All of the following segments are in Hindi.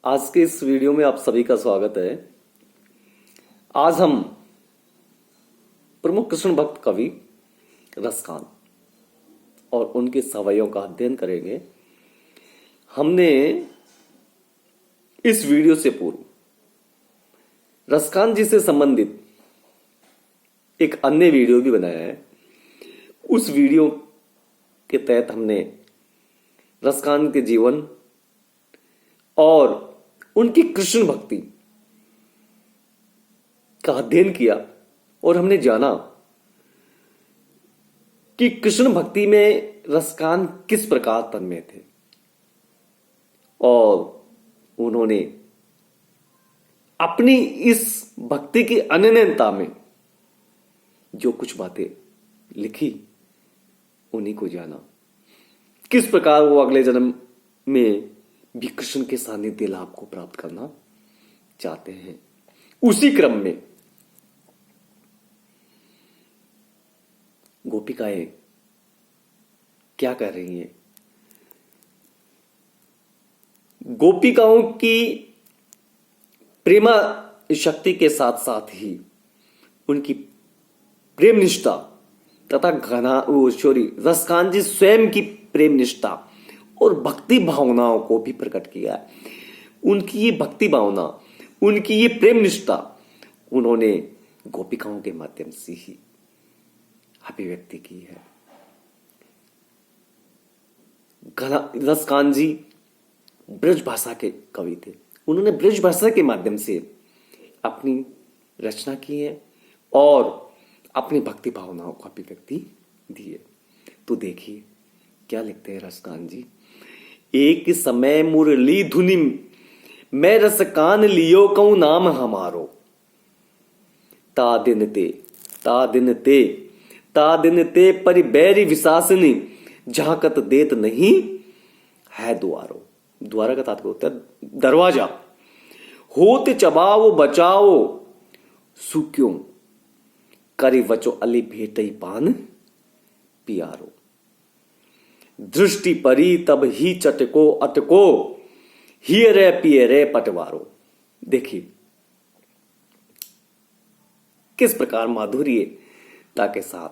आज के इस वीडियो में आप सभी का स्वागत है। आज हम प्रमुख कृष्ण भक्त कवि रसखान और उनके सवैयों का अध्ययन करेंगे। हमने इस वीडियो से पूर्व रसखान जी से संबंधित एक अन्य वीडियो भी बनाया है। उस वीडियो के तहत हमने रसखान के जीवन और उनकी कृष्ण भक्ति का अध्ययन किया और हमने जाना कि कृष्ण भक्ति में रसखान किस प्रकार तन्मय थे और उन्होंने अपनी इस भक्ति की अनन्यता में जो कुछ बातें लिखी उन्हीं को जाना। किस प्रकार वो अगले जन्म में भी कृष्ण के सानिध्य लाभ को प्राप्त करना चाहते हैं। उसी क्रम में गोपिकाएं क्या कर रही हैं। गोपिकाओं की प्रेमा शक्ति के साथ साथ ही उनकी प्रेम निष्ठा तथा रसखान जी स्वयं की प्रेम निष्ठा और भक्ति भावनाओं को भी प्रकट किया है। उनकी ये भक्ति भावना, उनकी ये प्रेम निष्ठा उन्होंने गोपिकाओं के माध्यम से ही अभिव्यक्ति की है। रसखान जी ब्रज भाषा के कवि थे। उन्होंने ब्रज भाषा के माध्यम से अपनी रचना की है और अपनी भक्ति भावनाओं को अभिव्यक्ति दी है। तो देखिए क्या लिखते हैं रसखान जी। एक समय मुरली धुनि मैं रसखान लियो कहूं नाम हमारो, ता दिन ते परिबैरी विशासनी झांकत देत नहीं है द्वारो। द्वारा का तात्पर्य होता है दरवाजा। होत चबाओ बचाओ सुक्यों करी वचो अली भेटई पान पियारो। दृष्टि परी तब ही चटको अटको हिय रे पिय रे पटवारो। देखिए किस प्रकार माधुर्यता के साथ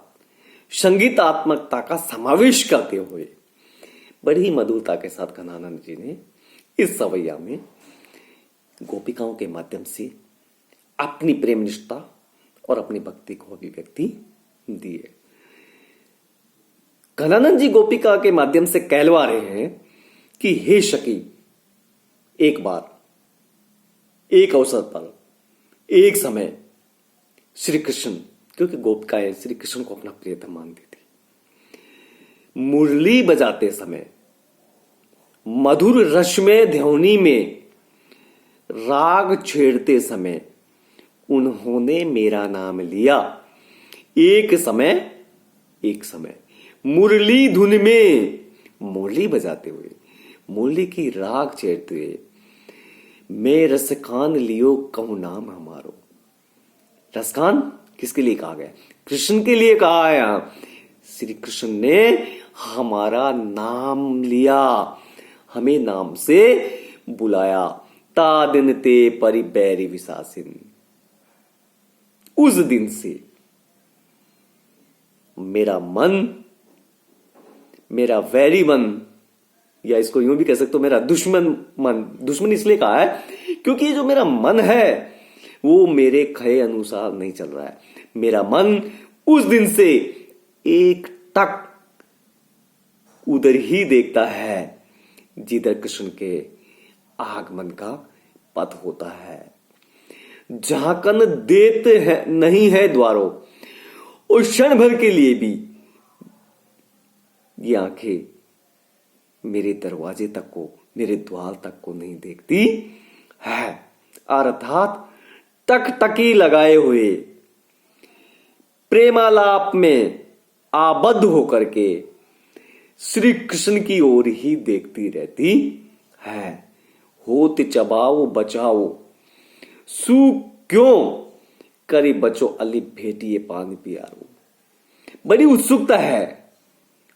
संगीतात्मकता का समावेश करते हुए बड़ी मधुरता के साथ घनानंद जी ने इस सवैया में गोपिकाओं के माध्यम से अपनी प्रेम निष्ठा और अपनी भक्ति को अभिव्यक्ति दी है। घनानंद जी गोपिका के माध्यम से कहलवा रहे हैं कि हे सखी, एक बार एक अवसर पर एक समय श्री कृष्ण, क्योंकि गोपिकाएं श्री कृष्ण को अपना प्रियतम मानती थी, मुरली बजाते समय मधुर रस में ध्वनि में राग छेड़ते समय उन्होंने मेरा नाम लिया। एक समय मुरली धुन में, मुरली बजाते हुए, मुरली की राग छेड़ते हुए, मैं रसखान लियो कहूं नाम हमारो। रसखान किसके लिए कहा गया? कृष्ण के लिए कहा है। श्री कृष्ण ने हमारा नाम लिया, हमें नाम से बुलाया। ता दिन ते परिबैरी विशासिन। उस दिन से मेरा मन, मेरा वैरी मन, या इसको यूं भी कह सकते हो मेरा दुश्मन मन। दुश्मन इसलिए कहा है क्योंकि ये जो मेरा मन है वो मेरे कहे अनुसार नहीं चल रहा है। मेरा मन उस दिन से एक टक उधर ही देखता है जिधर कृष्ण के आगमन का पथ होता है। झांकन देते हैं नहीं है द्वारों, और क्षण भर के लिए भी ये आंखें मेरे दरवाजे तक को, मेरे द्वार तक को नहीं देखती है। अर्थात टकटकी लगाए हुए प्रेमालाप में आबद्ध होकर के श्री कृष्ण की ओर ही देखती रहती है। होत चबाओ बचाओ सू क्यों करी बचो अली भेटिए पान पियारो। बड़ी उत्सुकता है,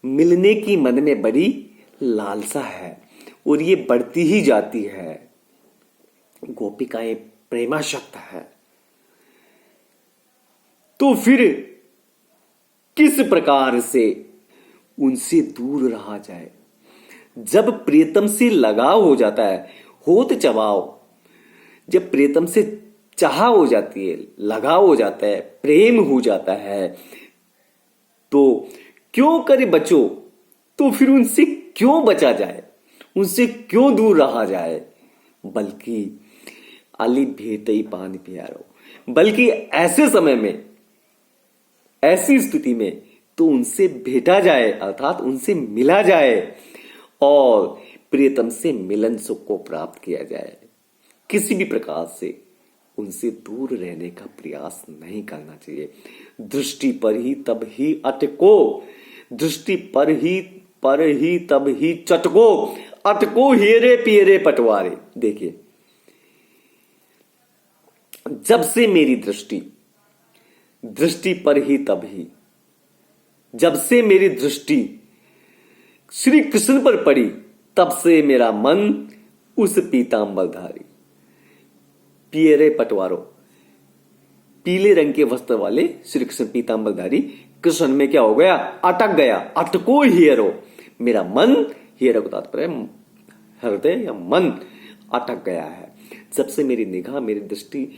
मिलने की मन में बड़ी लालसा है और ये बढ़ती ही जाती है। गोपिकाएं प्रेमाशक्त है, तो फिर किस प्रकार से उनसे दूर रहा जाए। जब प्रियतम से लगाव हो जाता है, होत चबाव, जब प्रियतम से चाह हो जाती है, लगाव हो जाता है, प्रेम हो जाता है, तो क्यों करे बचो, तो फिर उनसे क्यों बचा जाए, उनसे क्यों दूर रहा जाए। बल्कि अली भेटई पानी प्यारो, बल्कि ऐसे समय में, ऐसी स्थिति में तो उनसे भेटा जाए, अर्थात उनसे मिला जाए और प्रियतम से मिलन सुख को प्राप्त किया जाए। किसी भी प्रकार से उनसे दूर रहने का प्रयास नहीं करना चाहिए। दृष्टि पर ही तब ही अटको, दृष्टि पर ही तब ही चटको, अटको हेरे पियरे पटवारे। देखिए, जब से मेरी दृष्टि पर ही तब ही, जब से मेरी दृष्टि श्री कृष्ण पर पड़ी, तब से मेरा मन उस पीतांबरधारी, पियरे पटवारो, पीले रंग के वस्त्र वाले श्री कृष्ण पीतांबरधारी कृष्ण में क्या हो गया, अटक गया। अटको हियरो, मेरा मन, हियरो को तात्पर्य हृदय या मन, अटक गया है। जब से मेरी निगाह, मेरी दृष्टि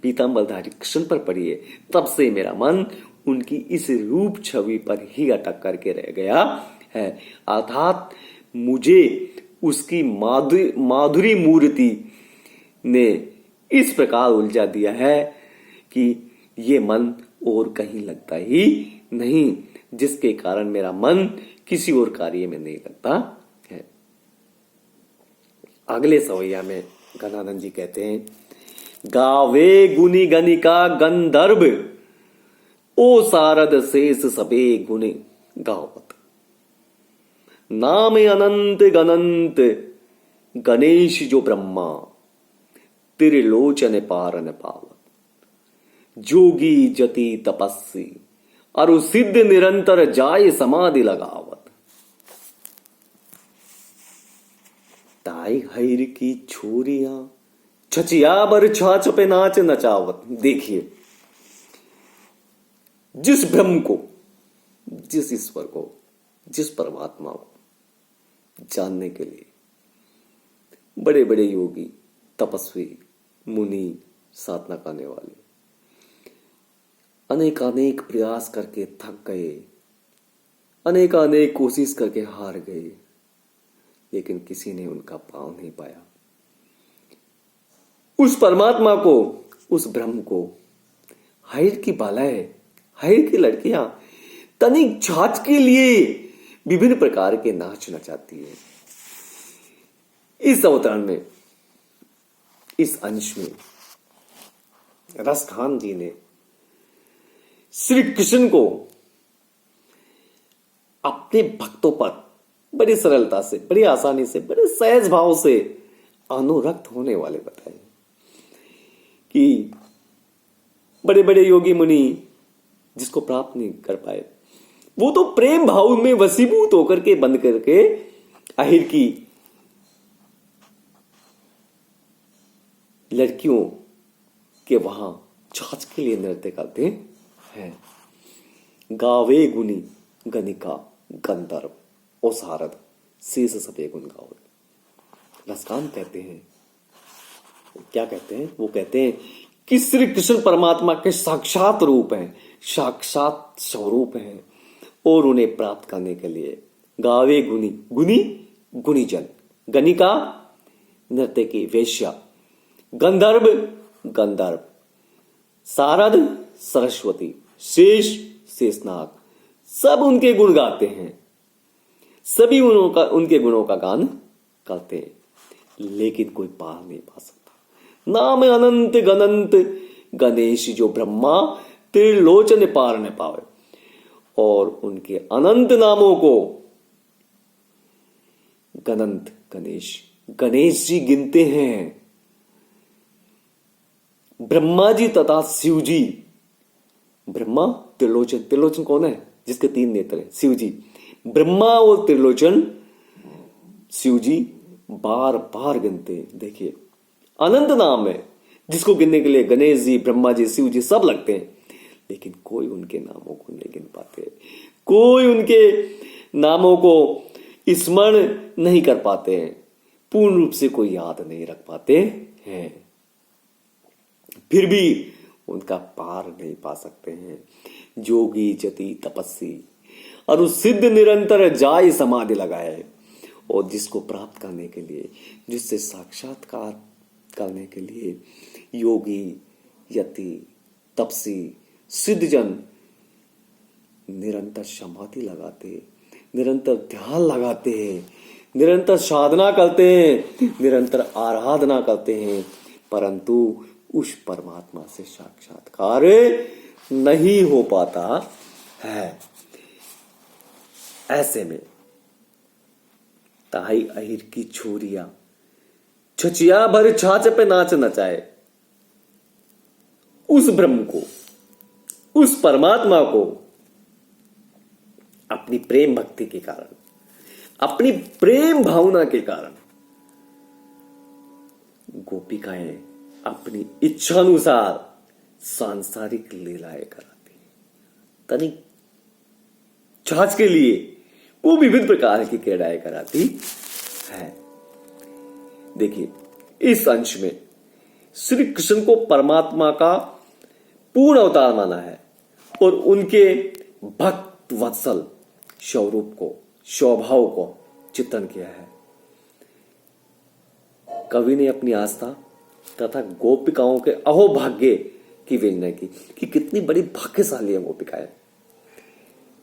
पीतांबरधारी कृष्ण पर पड़ी है, तब से मेरा मन उनकी इस रूप छवि पर ही अटक करके रह गया है। अर्थात मुझे उसकी माधुरी मूर्ति ने इस प्रकार उलझा दिया है कि ये मन और कहीं लगता ही नहीं, जिसके कारण मेरा मन किसी और कार्य में नहीं लगता है। अगले सवैया में घनानंद जी कहते हैं, गावे गुनी गनिका गंधर्व, ओ सारद शेष सबे गुने गावत। नाम अनंत गनंत गणेश जो ब्रह्मा, त्रिलोचन पारन पावत। जोगी जति तपस्वी, अरु सिद्ध निरंतर जाय समाधि लगावत। ताई हैर की छोरियां, छचिया बर छाछ पे नाच नचावत। देखिए, जिस ब्रह्म को, जिस ईश्वर को, जिस परमात्मा को जानने के लिए बड़े बड़े योगी, तपस्वी, मुनि, साधना करने वाले अनेक प्रयास करके थक गए, अनेक कोशिश करके हार गए, लेकिन किसी ने उनका पांव नहीं पाया। उस परमात्मा को, उस ब्रह्म को हाइर की बालाएं, हाइर की लड़कियां तनिक छाछ के लिए विभिन्न प्रकार के नाच नचाती है। इस अवतरण में, इस अंश में रसखान जी ने श्री कृष्ण को अपने भक्तों पर बड़ी सरलता से, बड़ी आसानी से, बड़े सहज भाव से अनुरक्त होने वाले बताए कि बड़े बड़े योगी मुनि जिसको प्राप्त नहीं कर पाए, वो तो प्रेम भाव में वसीभूत होकर के, बंद करके आखिर की लड़कियों के वहां छाछ के लिए नृत्य करते हैं। गावे गुनी गनिका गंधर्व, ओ सारद शेष सबे गुण गावे। रसकांत कहते हैं, क्या कहते हैं, वो कहते हैं कि श्री कृष्ण परमात्मा के साक्षात रूप हैं, साक्षात स्वरूप हैं, और उन्हें प्राप्त करने के लिए गावे गुनी, गुनी गुनीजन, गनिका नृत्य की वेश्या, गंधर्व गंधर्व, सारद सरस्वती, शेष शेषनाग, सब उनके गुण गाते हैं, सभी उनके गुणों का गान करते हैं, लेकिन कोई पार नहीं पा सकता। नाम अनंत गनंत गणेश जो ब्रह्मा, त्रिलोचन पार न पावे। और उनके अनंत नामों को गनंत गणेश जी गिनते हैं। ब्रह्मा जी तथा शिव जी, ब्रह्मा त्रिलोचन, त्रिलोचन कौन है, जिसके 3 नेत्र हैं, शिव जी। ब्रह्मा और त्रिलोचन शिव जी बार बार गिनते हैं। देखिए, अनंत नाम है, जिसको गिनने के लिए गणेश जी, ब्रह्मा जी, शिव जी सब लगते हैं, लेकिन कोई उनके नामों को नहीं गिन पाते, कोई उनके नामों को स्मरण नहीं कर पाते हैं, पूर्ण रूप से कोई याद नहीं रख पाते हैं, फिर भी उनका पार नहीं पा सकते हैं। जोगी जति तपस्वी और उस सिद्ध निरंतर जाय समाधि लगाए, और जिसको प्राप्त करने के लिए, जिससे साक्षात्कार करने के लिए योगी यति तपसी सिद्धजन निरंतर समाधि लगाते, निरंतर ध्यान लगाते हैं, निरंतर साधना करते हैं, निरंतर आराधना करते हैं, परंतु उस परमात्मा से साक्षात्कार नहीं हो पाता है। ऐसे में ताई अहिर की छोरिया छचिया भर छाछ पे नाच नचाए, उस ब्रह्म को, उस परमात्मा को अपनी प्रेम भक्ति के कारण, अपनी प्रेम भावना के कारण गोपिकाएं अपनी इच्छानुसार सांसारिक लीलाएं कराती हैं। तनिक छाछ के लिए वो विविध प्रकार की क्रीड़ाएं कराती है। देखिए, इस अंश में श्री कृष्ण को परमात्मा का पूर्ण अवतार माना है और उनके भक्त वत्सल स्वरूप को, स्वभाव को चित्रण किया है। कवि ने अपनी आस्था तथा गोपिकाओं के अहोभाग्य की वर्णना की कि कितनी बड़ी भाग्यशाली है गोपिकाएं,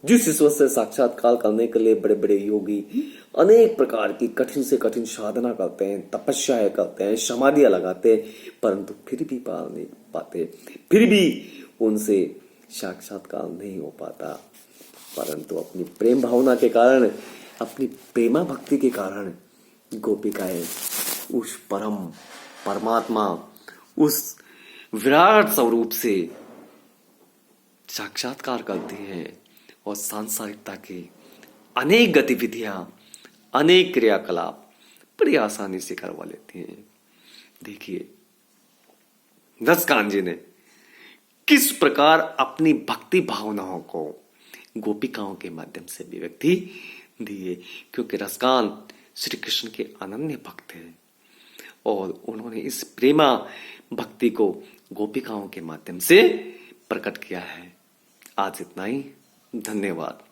जिस ईश्वर से साक्षात्कार करने के लिए बड़े बड़े योगी अनेक प्रकार की कठिन से कठिन साधना करते हैं, तपस्याएं करते हैं, समाधियां लगाते हैं, परंतु फिर भी पार नहीं पाते, फिर भी उनसे साक्षात्कार नहीं हो पाता। परंतु अपनी प्रेम भावना के कारण, अपनी प्रेमा भक्ति के कारण गोपिकाएं उस परम परमात्मा, उस विराट स्वरूप से साक्षात्कार करती हैं और सांसारिकता की अनेक गतिविधियां, अनेक क्रियाकलाप बड़ी आसानी से करवा लेती हैं। देखिए, रसकान जी ने किस प्रकार अपनी भक्ति भावनाओं को गोपिकाओं के माध्यम से अभिव्यक्ति दी है, क्योंकि रसकान श्री कृष्ण के अनन्य भक्त हैं और उन्होंने इस प्रेमा भक्ति को गोपिकाओं के माध्यम से प्रकट किया है। आज इतना ही, धन्यवाद।